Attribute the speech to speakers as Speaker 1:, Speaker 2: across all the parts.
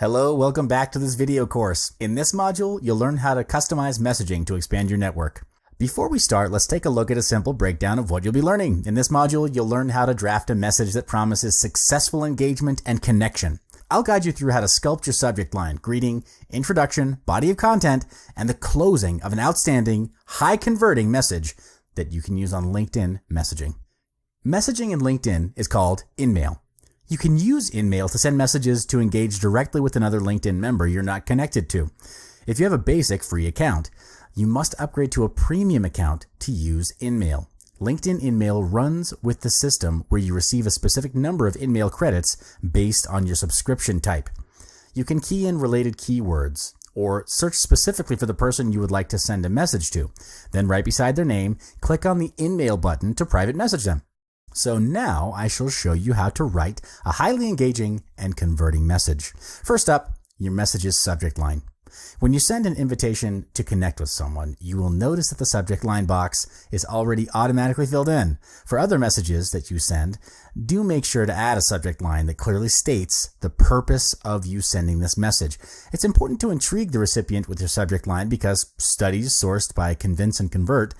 Speaker 1: Hello, welcome back to this video course. In this module, you'll learn how to customize messaging to expand your network. Before we start, let's take a look at a simple breakdown of what you'll be learning. In this module, you'll learn how to draft a message that promises successful engagement and connection. I'll guide you through how to sculpt your subject line, greeting, introduction, body of content, and the closing of an outstanding, high-converting message that you can use on LinkedIn messaging. Messaging in LinkedIn is called InMail. You can use InMail to send messages to engage directly with another LinkedIn member you're not connected to. If you have a basic free account, you must upgrade to a premium account to use InMail. LinkedIn InMail runs with the system where you receive a specific number of InMail credits based on your subscription type. You can key in related keywords or search specifically for the person you would like to send a message to. Then right beside their name, click on the InMail button to private message them. So now I shall show you how to write a highly engaging and converting message. First up, your message's subject line. When you send an invitation to connect with someone, you will notice that the subject line box is already automatically filled in. For other messages that you send, do make sure to add a subject line that clearly states the purpose of you sending this message. It's important to intrigue the recipient with your subject line because studies sourced by Convince and Convert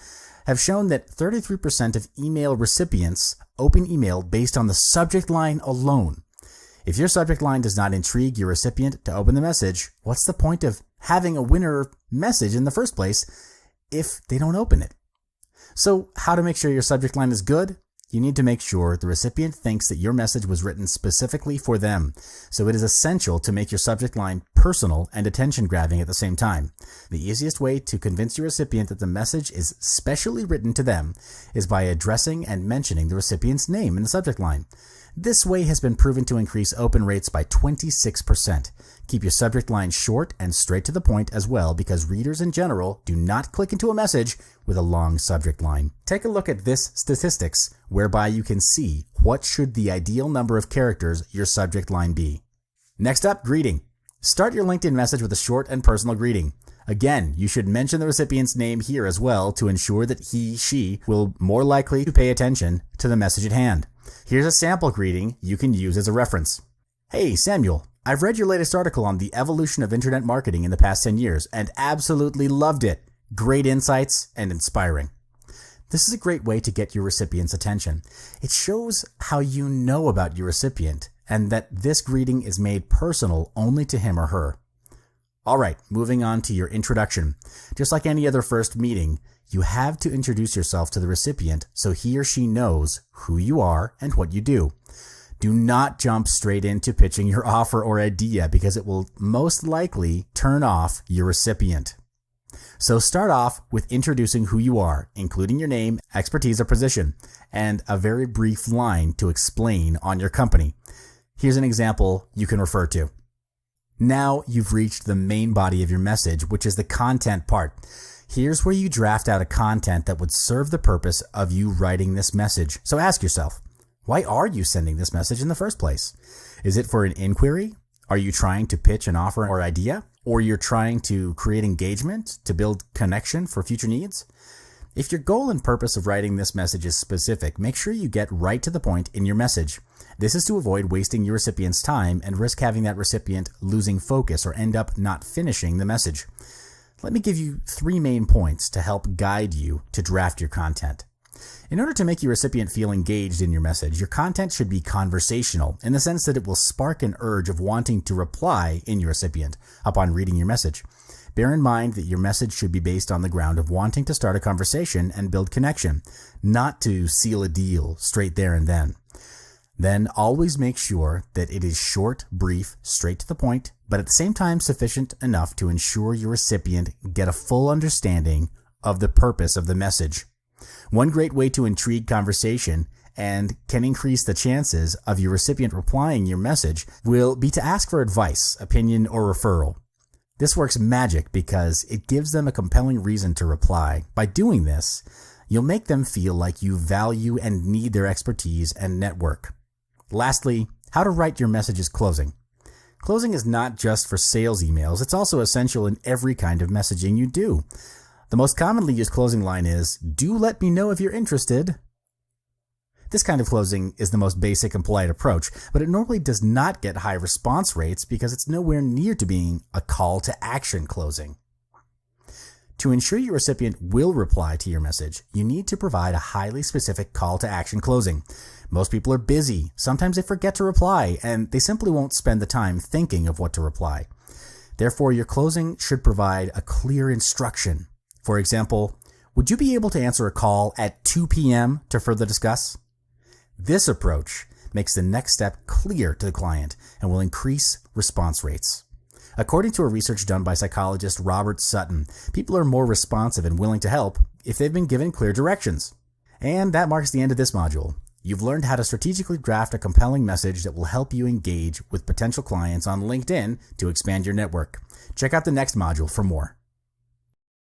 Speaker 1: have shown that 33% of email recipients open email based on the subject line alone. If your subject line does not intrigue your recipient to open the message, what's the point of having a winner message in the first place if they don't open it? So how to make sure your subject line is good? You need to make sure the recipient thinks that your message was written specifically for them. So it is essential to make your subject line personal and attention-grabbing at the same time. The easiest way to convince your recipient that the message is specially written to them is by addressing and mentioning the recipient's name in the subject line. This way has been proven to increase open rates by 26%. Keep your subject line short and straight to the point as well, because readers in general do not click into a message with a long subject line. Take a look at this statistics, whereby you can see what should the ideal number of characters your subject line be. Next up, greeting. Start your LinkedIn message with a short and personal greeting. Again, you should mention the recipient's name here as well to ensure that she will more likely to pay attention to the message at hand. Here's a sample greeting you can use as a reference. Hey, Samuel, I've read your latest article on the evolution of internet marketing in the past 10 years and absolutely loved it. Great insights and inspiring. This is a great way to get your recipient's attention. It shows how you know about your recipient and that this greeting is made personal only to him or her. All right, moving on to your introduction. Just like any other first meeting, you have to introduce yourself to the recipient so he or she knows who you are and what you do. Do not jump straight into pitching your offer or idea because it will most likely turn off your recipient. So start off with introducing who you are, including your name, expertise, or position, and a very brief line to explain on your company. Here's an example you can refer to. Now you've reached the main body of your message, which is the content part. Here's where you draft out a content that would serve the purpose of you writing this message. So ask yourself, why are you sending this message in the first place? Is it for an inquiry? Are you trying to pitch an offer or idea? Or you're trying to create engagement to build connection for future needs? If your goal and purpose of writing this message is specific, make sure you get right to the point in your message. This is to avoid wasting your recipient's time and risk having that recipient losing focus or end up not finishing the message. Let me give you 3 main points to help guide you to draft your content. In order to make your recipient feel engaged in your message, your content should be conversational in the sense that it will spark an urge of wanting to reply in your recipient upon reading your message. Bear in mind that your message should be based on the ground of wanting to start a conversation and build connection, not to seal a deal straight there and then. Then always make sure that it is short, brief, straight to the point, but at the same time sufficient enough to ensure your recipient get a full understanding of the purpose of the message. One great way to intrigue conversation and can increase the chances of your recipient replying your message will be to ask for advice, opinion, or referral. This works magic because it gives them a compelling reason to reply. By doing this, you'll make them feel like you value and need their expertise and network. Lastly, how to write your message's closing. Closing is not just for sales emails, it's also essential in every kind of messaging you do. The most commonly used closing line is, "Do let me know if you're interested." This kind of closing is the most basic and polite approach, but it normally does not get high response rates because it's nowhere near to being a call to action closing. To ensure your recipient will reply to your message, you need to provide a highly specific call to action closing. Most people are busy, sometimes they forget to reply, and they simply won't spend the time thinking of what to reply. Therefore, your closing should provide a clear instruction. For example, would you be able to answer a call at 2 p.m. to further discuss? This approach makes the next step clear to the client and will increase response rates. According to a research done by psychologist Robert Sutton, people are more responsive and willing to help if they've been given clear directions. And that marks the end of this module. You've learned how to strategically draft a compelling message that will help you engage with potential clients on LinkedIn to expand your network. Check out the next module for more.